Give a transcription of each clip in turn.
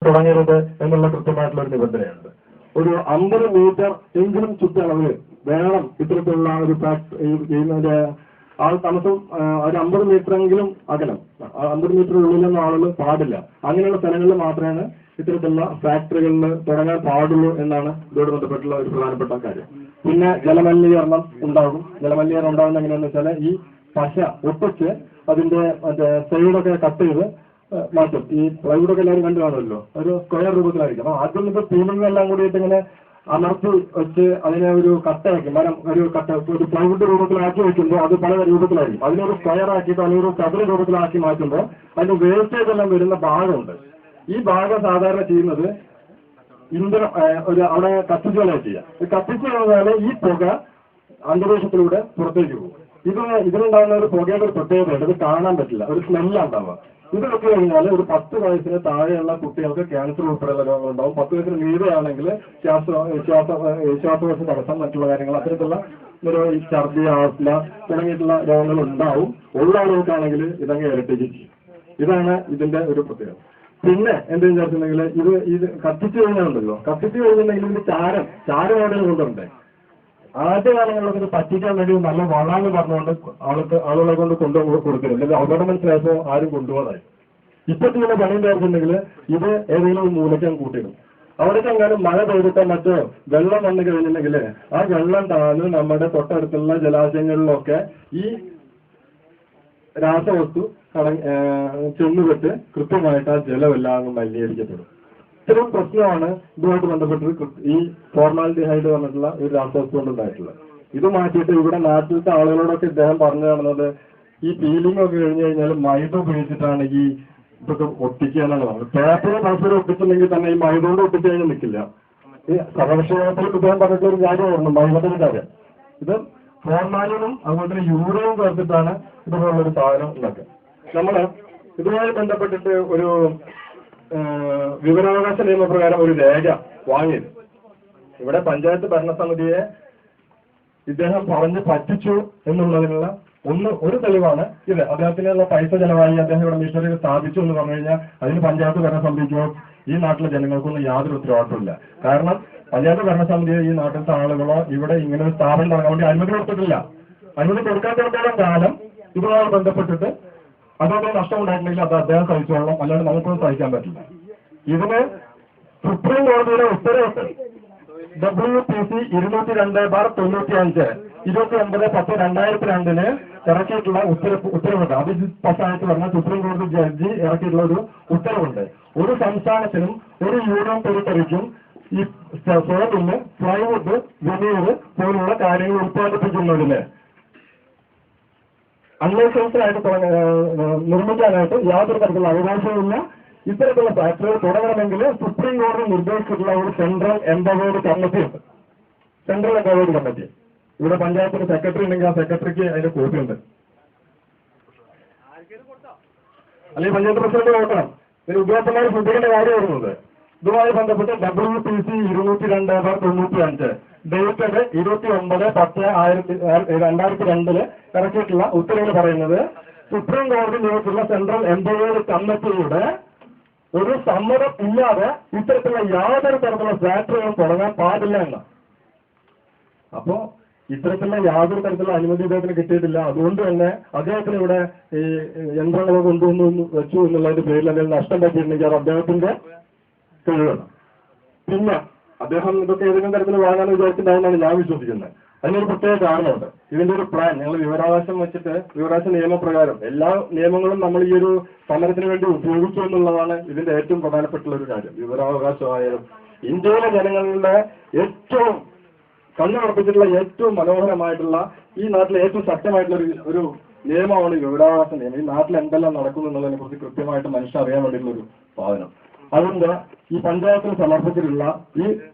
തുടങ്ങരുത് എന്നുള്ള കൃത്യമായിട്ടുള്ള ഒരു നിബന്ധനയുണ്ട്. ഒരു 50 മീറ്റർ എങ്കിലും ചുറ്റളവ് വേണം ഇത്തരത്തിലുള്ള ഒരു ചെയ്യുന്നതിന്റെ ആൾ താമസം ഒരു 50 മീറ്ററെങ്കിലും അകലം, 50 മീറ്റർ ഉള്ളിലൊന്നും ആളുകൾ പാടില്ല. അങ്ങനെയുള്ള സ്ഥലങ്ങളിൽ മാത്രമാണ് ഇത്തരത്തിലുള്ള ഫാക്ടറികളിൽ തുടങ്ങാൻ പാടുള്ളൂ എന്നാണ് ഇതോട് ബന്ധപ്പെട്ടുള്ള ഒരു പ്രധാനപ്പെട്ട കാര്യം. പിന്നെ ജലമലിനീകരണം ഉണ്ടാകും. ജലമലിനീകരണം ഉണ്ടാകുന്ന എങ്ങനെയാണെന്ന് വെച്ചാൽ ഈ പശ ഒട്ടിച്ച് അതിന്റെ സൈഡൊക്കെ കട്ട് ചെയ്ത് മാറ്റും. ഈ പ്ലൈവുഡൊക്കെ എല്ലാവരും കണ്ടു കാണുമല്ലോ, ഒരു സ്ക്വയർ രൂപത്തിലായിരിക്കും. അപ്പൊ ആദ്യം ഇത് പീലിംഗ് എല്ലാം കൂടിയിട്ട് ഇങ്ങനെ അമർത്തി വെച്ച് അതിനെ ഒരു കട്ടയാക്കി മരം ഒരു പ്ലൈവുഡ് രൂപത്തിലാക്കി വെക്കുമ്പോൾ അത് പല രൂപത്തിലായിരിക്കും. അതിനൊരു സ്ക്വയർ ആക്കിയിട്ട് അല്ലെങ്കിൽ ഒരു ചതുര രൂപത്തിലാക്കി മാറ്റുമ്പോൾ അതിന് വേസ്റ്റേജ് എല്ലാം വരുന്ന ഭാഗമുണ്ട്. ഈ ഭാഗം സാധാരണ ചെയ്യുന്നത് ഇന്ധനം അവിടെ കത്തിച്ചുകളെ ചെയ്യാം. കത്തിച്ചു കഴിഞ്ഞാൽ ഈ പുക അന്തരീക്ഷത്തിലൂടെ പുറത്തേക്ക് പോകും. ഇതിനുണ്ടാകുന്ന ഒരു പുകയുടെ ഒരു പ്രത്യേകതയുണ്ട്, ഇത് കാണാൻ പറ്റില്ല, ഒരു സ്മെല്ലാണ് ഉണ്ടാവുക. ഇത് വെച്ച് കഴിഞ്ഞാൽ ഒരു 10 വയസ്സിന് താഴെയുള്ള കുട്ടികൾക്ക് ക്യാൻസർ ഉൾപ്പെടെയുള്ള രോഗങ്ങളുണ്ടാവും. 10 വയസ്സിന് മീതെയാണെങ്കിൽ ശ്വാസകോശ തടസ്സം, മറ്റുള്ള കാര്യങ്ങൾ, അത്തരത്തിലുള്ള ഈ ഛർദി, ആസ്ല തുടങ്ങിയിട്ടുള്ള രോഗങ്ങൾ ഉണ്ടാവും. ഉള്ള ആളുകൾക്കാണെങ്കിൽ ഇതങ്ങ് ഇരട്ടിക്ക് ചെയ്യും. ഇതാണ് ഇതിന്റെ ഒരു പ്രത്യേകത. പിന്നെ എന്തെന്ന് വിചാരിച്ചിട്ടുണ്ടെങ്കിൽ ഇത് കത്തിച്ചു കഴിഞ്ഞാലുണ്ടല്ലോ, കത്തിച്ചു കഴിഞ്ഞിട്ടുണ്ടെങ്കിൽ ഇതിന്റെ ചാരം എവിടെയും കൊണ്ടുണ്ടേ. ആദ്യകാലങ്ങളിലൊക്കെ ഇത് പറ്റിക്കാൻ വേണ്ടി നല്ല വളാന്ന് പറഞ്ഞുകൊണ്ട് ആളുകളെ കൊണ്ട് കൊടുക്കരുത്, അല്ലെങ്കിൽ അപകടം മനസ്സിലായപ്പോൾ ആരും കൊണ്ടുപോകാതായി. ഇപ്പൊ ചെയ്യുന്ന പണി എന്തായിട്ടുണ്ടെങ്കിൽ ഇത് ഏതെങ്കിലും മൂലയ്ക്കാൻ കൂട്ടിയിടും. അവിടേക്ക് എങ്ങാനും മഴ പെയ്തിട്ടോ മറ്റോ വെള്ളം വന്നു കഴിഞ്ഞിട്ടുണ്ടെങ്കിൽ ആ വെള്ളം താഴ്ന്ന് നമ്മുടെ തൊട്ടടുത്തുള്ള ജലാശയങ്ങളിലൊക്കെ ഈ രാസവസ്തു ചെന്നുപെട്ട് കൃത്യമായിട്ട് ആ ജലമെല്ലാം മലിനീകരിക്കപ്പെടും. ഇത്രയും പ്രശ്നമാണ് ഇതുമായിട്ട് ബന്ധപ്പെട്ട് ഈ ഫോർമാൽഡിഹൈഡ് പറഞ്ഞിട്ടുള്ള ഒരു രാസവസ്തു കൊണ്ടുണ്ടായിട്ടുള്ളത്. ഇത് മാറ്റിയിട്ട് ഇവിടെ നാട്ടിലത്തെ ആളുകളോടൊക്കെ ഇദ്ദേഹം പറഞ്ഞു കാണുന്നത് ഈ പീലിംഗ് ഒക്കെ കഴിഞ്ഞു കഴിഞ്ഞാൽ മൈദ ഉപയോഗിച്ചിട്ടാണ് ഈ ഇതൊക്കെ ഒട്ടിക്കുക എന്നാണ് പറഞ്ഞത്. പേപ്പർ പൾസർ ഒട്ടിച്ചിട്ടുണ്ടെങ്കിൽ തന്നെ ഈ മൈദ കൊണ്ട് ഒട്ടിച്ചു കഴിഞ്ഞാൽ നിൽക്കില്ല. ഈ സർവകക്ഷിയോഗത്തിൽ ഇദ്ദേഹം പറഞ്ഞിട്ടുള്ള ഒരു കാര്യമായിരുന്നു മൈദയുടെ കാര്യം. ഇത് ഫോർമാലിനും അതുപോലെ തന്നെ യൂറിനും ചേർത്തിട്ടാണ് ഇതുപോലുള്ളൊരു സാധനം ഉണ്ടാക്കുക. നമ്മള് ഇതുമായി ബന്ധപ്പെട്ടിട്ട് ഒരു വിവരാവകാശ നിയമപ്രകാരം ഒരു രേഖ വാങ്ങിയത്. ഇവിടെ പഞ്ചായത്ത് ഭരണസമിതിയെ ഇദ്ദേഹം പറഞ്ഞ് പറ്റിച്ചു എന്നുള്ളതിനുള്ള ഒരു തെളിവാണ് ഇത്. അദ്ദേഹത്തിനുള്ള പൈസ ചെലവായി അദ്ദേഹം ഇവിടെ മിഷനറി സ്ഥാപിച്ചു എന്ന് പറഞ്ഞു കഴിഞ്ഞാൽ അതിന് പഞ്ചായത്ത് ഭരണസമിതിക്കോ ഈ നാട്ടിലെ ജനങ്ങൾക്കൊന്നും യാതൊരു ഉത്തരവാദിത്വമില്ല. കാരണം പഞ്ചായത്ത് ഭരണസമിതിയോ ഈ നാട്ടിലത്തെ ആളുകളോ ഇവിടെ ഇങ്ങനെ ഒരു സ്ഥാപനം തുടങ്ങാൻ വേണ്ടി അനുമതി കൊടുത്തിട്ടില്ല. അനുമതി കൊടുക്കാത്തിടത്തോളം കാലം ഇതുമായി ബന്ധപ്പെട്ടിട്ട് അതോടെ നഷ്ടം ഉണ്ടായിട്ടുണ്ടെങ്കിൽ അത് അദ്ദേഹം സഹിച്ചോളണം, അല്ലാണ്ട് നമുക്കൊന്നും സഹിക്കാൻ പറ്റില്ല. ഇതിന് സുപ്രീം കോടതിയുടെ ഉത്തരവുണ്ട്. WPC 202/95 29/10/2002 ഇറക്കിയിട്ടുള്ള ഉത്തരവുണ്ട്. അത് പഞ്ചായത്ത് പറഞ്ഞ സുപ്രീം കോടതി ജഡ്ജി ഇറക്കിയിട്ടുള്ള ഒരു ഉത്തരവുണ്ട്. ഒരു സംസ്ഥാനത്തിനും ഒരു യൂണിയൻ ടെറിട്ടറിക്കും ഈ സോപ്പിന് പ്ലൈവുഡ്, വെനീർ പോലുള്ള കാര്യങ്ങൾ ഉത്പാദിപ്പിക്കുന്നതിന് അൺലൈസൻസിലായിട്ട് നിർമ്മിക്കാനായിട്ട് യാതൊരു തരത്തിലുള്ള അവകാശവുമില്ല. ഇത്തരത്തിലുള്ള ഫാക്ടറികൾ തുടങ്ങണമെങ്കിൽ സുപ്രീം കോടതി നിർദ്ദേശിച്ചിട്ടുള്ള ഒരു സെൻട്രൽ എംപവേർഡ് കമ്മിറ്റി ഉണ്ട്. Central empowered committee. ഇവിടെ പഞ്ചായത്തിന് സെക്രട്ടറി ഉണ്ടെങ്കിൽ ആ സെക്രട്ടറിക്ക് അതിന്റെ കോപ്പി ഉണ്ട്. അല്ലെങ്കിൽ പഞ്ചായത്ത് പ്രസിഡന്റ് നോക്കണം. ഇതിന് ഉദ്യോഗസ്ഥന്മാർ ശ്രദ്ധിക്കേണ്ട കാര്യം വരുന്നത് ഇതുമായി ബന്ധപ്പെട്ട് WPC 202/95 ഡേറ്റഡ് 29/10/2002 ഇറക്കിയിട്ടുള്ള ഉത്തരവിൽ പറയുന്നത് സുപ്രീം കോടതി നിയോഗിച്ചിട്ടുള്ള സെൻട്രൽ എംപവേർഡ് കമ്മിറ്റിയുടെ ഒരു സമ്മതം ഇല്ലാതെ ഇത്തരത്തിലുള്ള യാതൊരു തരത്തിലുള്ള ഫാക്ടറികളും തുടങ്ങാൻ പാടില്ല എന്നാണ്. അപ്പോ ഇത്തരത്തിലുള്ള യാതൊരു തരത്തിലുള്ള അനുമതി ഇദ്ദേഹത്തിന് കിട്ടിയിട്ടില്ല. അതുകൊണ്ട് തന്നെ അദ്ദേഹത്തിന് ഇവിടെ ഈ യന്ത്രങ്ങളെ കൊണ്ടുവന്നു വെച്ചു എന്നുള്ളതിന്റെ പേരിൽ എന്തെങ്കിലും നഷ്ടം പറ്റിയിട്ടുണ്ടെങ്കിൽ അത് അദ്ദേഹത്തിന്റെ കഴിവാണ്. പിന്നെ അദ്ദേഹം ഇതൊക്കെ ഏതെങ്കിലും തരത്തിൽ വാങ്ങാൻ വിചാരിച്ചിട്ടുണ്ടാവുന്നതാണ് ഞാൻ വിശ്വസിക്കുന്നത്. അതിനൊരു പ്രത്യേക കാരണമുണ്ട്. ഇതിന്റെ ഒരു പ്ലാൻ ഞങ്ങൾ വിവരാവകാശം വെച്ചിട്ട് വിവരാവകാശ നിയമപ്രകാരം എല്ലാ നിയമങ്ങളും നമ്മൾ ഈ ഒരു സമരത്തിന് വേണ്ടി ഉപയോഗിച്ചു എന്നുള്ളതാണ് ഇതിന്റെ ഏറ്റവും പ്രധാനപ്പെട്ടുള്ള ഒരു കാര്യം. വിവരാവകാശമായാലും ഇന്ത്യയിലെ ജനങ്ങളുടെ ഏറ്റവും കണ്ണുറപ്പിച്ചിട്ടുള്ള ഏറ്റവും മനോഹരമായിട്ടുള്ള ഈ നാട്ടിലെ ഏറ്റവും ശക്തമായിട്ടുള്ള ഒരു നിയമമാണ് ഈ വിവരാവകാശ നിയമം. ഈ നാട്ടിൽ എന്തെല്ലാം നടക്കുന്നു എന്നുള്ളതിനെ കുറിച്ച് കൃത്യമായിട്ട് മനുഷ്യൻ അറിയാൻ വേണ്ടിയിട്ടുള്ള ഒരു സാധനം. അതുകൊണ്ട് ഈ പഞ്ചായത്തിന് സമർപ്പിച്ചിട്ടുള്ള ഈ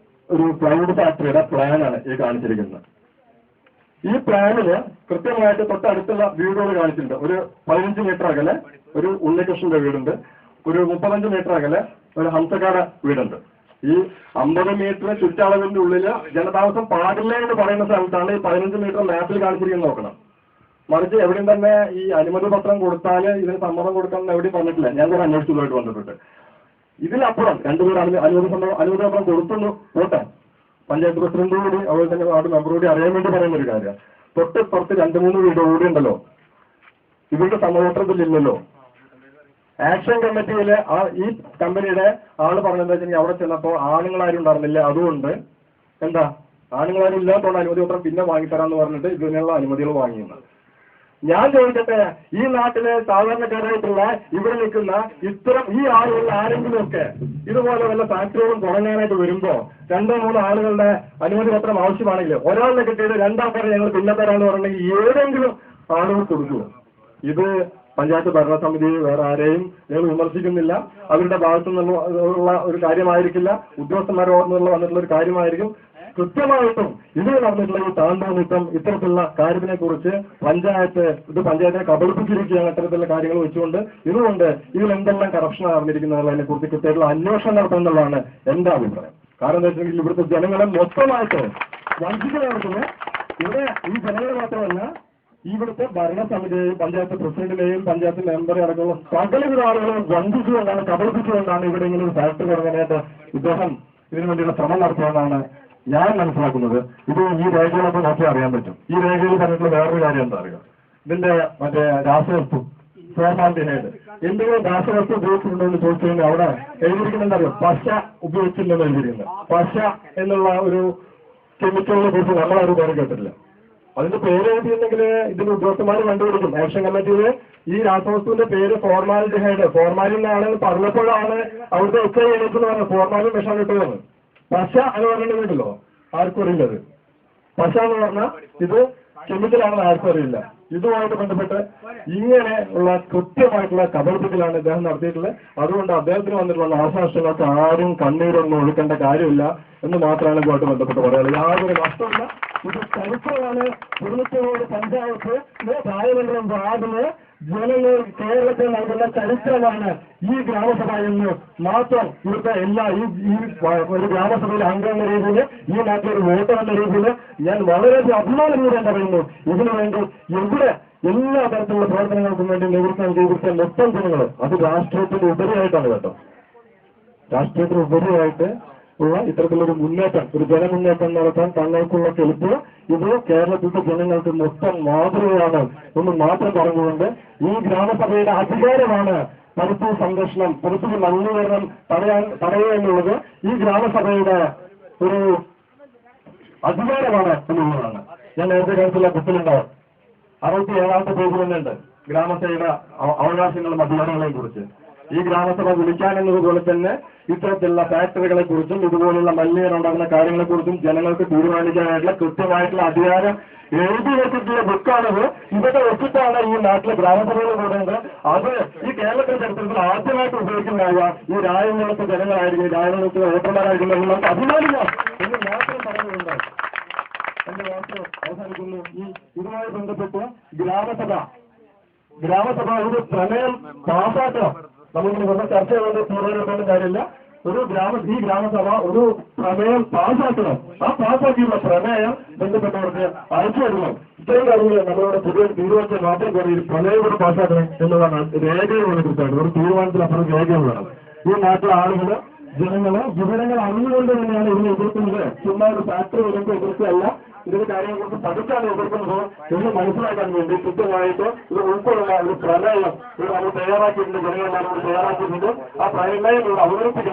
ഒരു പ്ലൈവുഡ് ഫാക്ടറിയുടെ പ്ലാനാണ് ഈ കാണിച്ചിരിക്കുന്നത്. ഈ പ്ലാനില് കൃത്യമായിട്ട് തൊട്ടടുത്തുള്ള വീടുകൾ കാണിച്ചിട്ടുണ്ട്. ഒരു 15 മീറ്റർ അകലെ ഒരു ഉണ്ണികൃഷ്ണന്റെ വീടുണ്ട്. ഒരു 35 മീറ്റർ അകലെ ഒരു ഹംസക്കാര വീടുണ്ട്. ഈ 50 മീറ്റർ ചുറ്റളവിന്റെ ഉള്ളില് ജനതാമസം പാടില്ല എന്ന് പറയുന്ന സ്ഥലത്താണ് ഈ 15 മീറ്റർ മാപ്പിൽ കാണിച്ചിരിക്കുന്നത് നോക്കണം. മറിച്ച് എവിടെയും തന്നെ ഈ അനുമതി പത്രം കൊടുത്താൽ ഇതിന് സമ്മതം കൊടുക്കണം എന്ന് എവിടെയും പറഞ്ഞിട്ടില്ല. ഞാൻ കൂടെ അന്വേഷിച്ചതുമായിട്ട് ബന്ധപ്പെട്ട് ഇതിലപ്പുറം രണ്ടുപേർ അനുമതി കൊടുത്തുന്നു പോട്ടെ. പഞ്ചായത്ത് പ്രസിഡന്റ് കൂടി അതുപോലെ തന്നെ വാർഡ് മെമ്പർ കൂടി അറിയാൻ വേണ്ടി പറയുന്ന ഒരു കാര്യം, തൊട്ടിപ്പുറത്ത് 2-3 വീട് കൂടി ഉണ്ടല്ലോ, ഇവരുടെ സമ്മതപത്രത്തിലില്ലല്ലോ. ആക്ഷൻ കമ്മിറ്റിയിലെ ഈ കമ്പനിയുടെ ആള് പറഞ്ഞതെന്ന് വെച്ചാൽ അവിടെ ചെന്നപ്പോൾ ആണുങ്ങളാരും ഉണ്ടായിരുന്നില്ല, അതുകൊണ്ട് എന്താ ആണുങ്ങളാരും ഇല്ലാത്തതുകൊണ്ട് അനുമതി പത്രം പിന്നെ വാങ്ങിത്തരാന്ന് പറഞ്ഞിട്ട് ഇതിനുള്ള അനുമതികൾ വാങ്ങിയിരുന്നത്. ഞാൻ ചോദിക്കട്ടെ, ഈ നാട്ടിലെ സാധാരണക്കാരായിട്ടുള്ള ഇവിടെ നിൽക്കുന്ന ഇത്തരം ഈ ആളുകളിൽ ആരെങ്കിലുമൊക്കെ ഇതുപോലെ വല്ല ഫാക്ടറികളും തുടങ്ങാനായിട്ട് വരുമ്പോ 2-3 ആളുകളുടെ അനുമതി പത്രം ആവശ്യമാണെങ്കിൽ ഒരാളിനെ കിട്ടിയത് 2 ആൾക്കാരെ ഞങ്ങൾ പിന്നെ തരാന്ന് പറഞ്ഞെങ്കിൽ ഏതെങ്കിലും ആളുകൾ കൊടുക്കുമോ? ഇത് പഞ്ചായത്ത് ഭരണസമിതി വേറെ ആരെയും ഞങ്ങൾ വിമർശിക്കുന്നില്ല. അവരുടെ ഭാഗത്തു നിന്നുള്ള ഒരു കാര്യമായിരിക്കില്ല, ഉദ്യോഗസ്ഥന്മാരുടെ ഭാഗത്തു നിന്നുള്ള വന്നിട്ടുള്ള ഒരു കാര്യമായിരിക്കും. കൃത്യമായിട്ടും ഇതിൽ നടന്നിട്ടുള്ള ഈ താണ്ഡവനൃത്തം ഇത്തരത്തിലുള്ള കാര്യത്തിനെ കുറിച്ച് പഞ്ചായത്തിനെ കബളിപ്പിച്ചിരിക്കുകയാണ് ഇത്തരത്തിലുള്ള കാര്യങ്ങൾ വെച്ചുകൊണ്ട്. ഇതുകൊണ്ട് ഇതിൽ എന്തെല്ലാം കറപ്ഷൻ നടന്നിരിക്കുന്നതിനെ കുറിച്ച് കൃത്യമായിട്ടുള്ള അന്വേഷണം നടത്തുന്നതാണ് എന്റെ അഭിപ്രായം. കാരണം എന്താ വെച്ചിട്ടുണ്ടെങ്കിൽ ഇവിടുത്തെ ജനങ്ങളെ മൊത്തമായിട്ട് വഞ്ചിക്കുന്നവർക്കിന് ഇവിടെ ഈ ജനങ്ങളെ മാത്രമല്ല ഇവിടുത്തെ ഭരണസമിതിയെയും പഞ്ചായത്ത് പ്രസിഡന്റിനെയും പഞ്ചായത്ത് മെമ്പറെ അടക്കമുള്ള സകലവിധ ആളുകളെ വഞ്ചിച്ചുകൊണ്ടാണ്, കബളിപ്പിച്ചുകൊണ്ടാണ് ഇവിടെ ഇങ്ങനെ ഒരു ഫാക്ടറി തുടങ്ങാനായിട്ട് ഇദ്ദേഹം ഇതിനു വേണ്ടിയുള്ള ശ്രമം നടത്തുമെന്നാണ് ഞാൻ മനസ്സിലാക്കുന്നത്. ഇത് ഈ രേഖകളൊക്കെ നോക്കി അറിയാൻ പറ്റും. ഈ രേഖയിൽ പറഞ്ഞിട്ടുള്ള വേറൊരു കാര്യം എന്താ അറിയുക, ഇതിന്റെ മറ്റേ രാസവസ്തു ഫോർമാലിഡിഹൈഡ് എന്തെങ്കിലും രാസവസ്തു ഉപയോഗിച്ചിട്ടുണ്ടോ എന്ന് ചോദിച്ചു കഴിഞ്ഞാൽ അവിടെ എഴുതിയിരിക്കുന്നത് അറിയാം, പശ ഉപയോഗിച്ചില്ലെന്ന് എഴുതിയിരിക്കുന്നത്. പശ എന്നുള്ള ഒരു കെമിക്കലിനെ കുറിച്ച് നമ്മളാരും പേര് കേട്ടിട്ടില്ല. അതിന്റെ പേര് എഴുതിയിട്ടുണ്ടെങ്കിൽ ഇതിന് ഉദ്യോഗസ്ഥന്മാർ കണ്ടുപിടിക്കും. ആക്ഷൻ കമ്മിറ്റിയില് ഈ രാസവസ്തുവിന്റെ പേര് ഫോർമാലിഡിഹൈഡ്, ഫോർമാലിൻ ആണെന്ന് പറഞ്ഞപ്പോഴാണ് അവിടുത്തെ എച്ച് എഴുതിയെന്ന് പറഞ്ഞത് ഫോർമാലിൻ വിഷം കിട്ടുമെന്ന്. പശ എന്ന് പറഞ്ഞിട്ടുണ്ടല്ലോ ആർക്കും അറിയില്ലത്. പശ എന്ന് പറഞ്ഞാൽ ഇത് കെമിക്കലാണെന്ന് ആർക്കും അറിയില്ല. ഇതുമായിട്ട് ബന്ധപ്പെട്ട് ഇങ്ങനെ ഉള്ള കൃത്യമായിട്ടുള്ള കബളിപ്പിക്കലാണ് ഇദ്ദേഹം നടത്തിയിട്ടുള്ളത്. അതുകൊണ്ട് അദ്ദേഹത്തിന് വന്നിട്ടുള്ള നാശനഷ്ടങ്ങൾക്ക് ആരും കണ്ണീരൊന്നും ഒഴുക്കേണ്ട കാര്യമില്ല എന്ന് മാത്രമാണ് ഇതുമായിട്ട് ബന്ധപ്പെട്ട് പറയാനുള്ളത്. യാതൊരു നഷ്ടമില്ല. ഇത് ചരിത്രമാണ്. കുടുംബത്തോട് പഞ്ചായത്ത് രായമണ്ഡലം വാർഡിന് ജനങ്ങൾ കേരളത്തിൽ നൽകുന്ന ചരിത്രമാണ് ഈ ഗ്രാമസഭ എന്ന് മാത്രം. ഇവിടുത്തെ എല്ലാ ഈ ഒരു ഗ്രാമസഭയിലെ അംഗം എന്ന രീതിയിൽ, ഈ നാട്ടിലൊരു വോട്ടർ എന്ന രീതിയിൽ ഞാൻ വളരെയധികം അഭിമാനപൂർവ്വം പറയുന്നു. ഇതിനുവേണ്ടി എവിടെ എല്ലാ തരത്തിലുള്ള പ്രവർത്തനങ്ങൾക്കും വേണ്ടി നേതൃത്വം ചെയ്തിരിച്ച മൊത്തം ജനങ്ങൾ, അത് രാഷ്ട്രീയത്തിന് ഉപരിയായിട്ടാണ് കേട്ടോ, രാഷ്ട്രീയത്തിന് ഉപരിയായിട്ട് ഉള്ള ഇത്തരത്തിലൊരു മുന്നേറ്റം, ഒരു ജനമുന്നേറ്റം നടത്താൻ തങ്ങൾക്കുള്ള കെൽപ്പ് ഇത് കേരളത്തിലെ ജനങ്ങൾക്ക് മൊത്തം മാതൃകയാണ് എന്ന് മാത്രം പറഞ്ഞുകൊണ്ട് ഈ ഗ്രാമസഭയുടെ അധികാരമാണ് പരിസ്ഥിതി സംരക്ഷണം, പരിസ്ഥിതി മലിനീകരണം തടയുക എന്നുള്ളത് ഈ ഗ്രാമസഭയുടെ ഒരു അധികാരമാണ് എന്നുള്ളതാണ്. ഞാൻ നേരത്തെ കാര്യത്തിലുള്ള ബുക്കിലുണ്ടാവും 67ാമത്തെ പേജിൽ തന്നെയുണ്ട് ഗ്രാമസഭയുടെ അവകാശങ്ങളും അധികാരങ്ങളെയും കുറിച്ച്. ഈ ഗ്രാമസഭ വിളിക്കാൻ എന്നതുപോലെ തന്നെ ഇത്തരത്തിലുള്ള ഫാക്ടറികളെ കുറിച്ചും ഇതുപോലുള്ള മലിനീകരണം ഉണ്ടാകുന്ന കാര്യങ്ങളെ കുറിച്ചും ജനങ്ങൾക്ക് തീരുമാനിക്കാനായിട്ടുള്ള കൃത്യമായിട്ടുള്ള അധികാരം എഴുതി വെച്ചിട്ടുള്ള ബുക്കാണത്. ഇതൊക്കെ വെച്ചിട്ടാണ് ഈ നാട്ടിലെ ഗ്രാമസഭകൾ കൂടുന്നത്. അത് ഈ കേരളത്തിന്റെ ചരിത്രത്തിൽ ആദ്യമായിട്ട് ഉപയോഗിക്കുന്നതായ ഈ രാജ്യങ്ങളിലത്തെ ജനങ്ങളായിരിക്കും, രാജ്യങ്ങളിലത്തെ വോട്ടർമാരായിരിക്കും നമുക്ക് അഭിമാനിക്കാം എന്ന് മാത്രം പറഞ്ഞുകൊണ്ട് എന്റെ വാക്ക് അവസാനിക്കുന്നു. ഇതുമായി ബന്ധപ്പെട്ട് ഗ്രാമസഭ ഒരു പ്രമേയം പാസാക്കണം. നമ്മളിങ്ങനെ വെറുതെ ചർച്ച ചെയ്തുകൊണ്ട് തീരുമാനമെടുക്കേണ്ട കാര്യമില്ല. ഈ ഗ്രാമസഭ ഒരു പ്രമേയം പാസാക്കണം. ആ പാസാക്കിയുള്ള പ്രമേയം ബന്ധപ്പെട്ടവർക്ക് അയച്ചു കൊടുക്കണം. ഇത്രയും കാര്യങ്ങൾ നമ്മളോട് പുതിയ തീരുമാനത്തിൽ മാത്രം പോലെ ഒരു പ്രമേയം കൂടെ പാസാക്കണം എന്നുള്ളതാണ് രേഖകളുടെ കുറിച്ചാണ്. ഒരു തീരുമാനത്തിലപ്പുറം രേഖകൾ വേണം. ഈ നാട്ടിലെ ആളുകള് ജനങ്ങള് വിവരങ്ങൾ അറിഞ്ഞുകൊണ്ട് തന്നെയാണ് ഇതിനെ എതിർക്കുന്നത്. ചുമ്മാ ഒരു ഫാക്ടറി വരുമ്പോൾ എതിർക്കുകയല്ല, ഇതിന്റെ കാര്യങ്ങളെക്കുറിച്ച് പഠിച്ചാണ് എതിർക്കുന്നത് എന്ന് മനസ്സിലാക്കാൻ വേണ്ടി കൃത്യമായിട്ട് ഇത് ഉൾക്കൊള്ളുന്ന ഒരു പ്രമേയം നമ്മൾ തയ്യാറാക്കിയിട്ടുണ്ട്. ജനങ്ങളെല്ലാവരും തയ്യാറാക്കിയിട്ടുണ്ട്. ആ പ്രമേയം ഇവിടെ അവതരിപ്പിക്കുന്നത്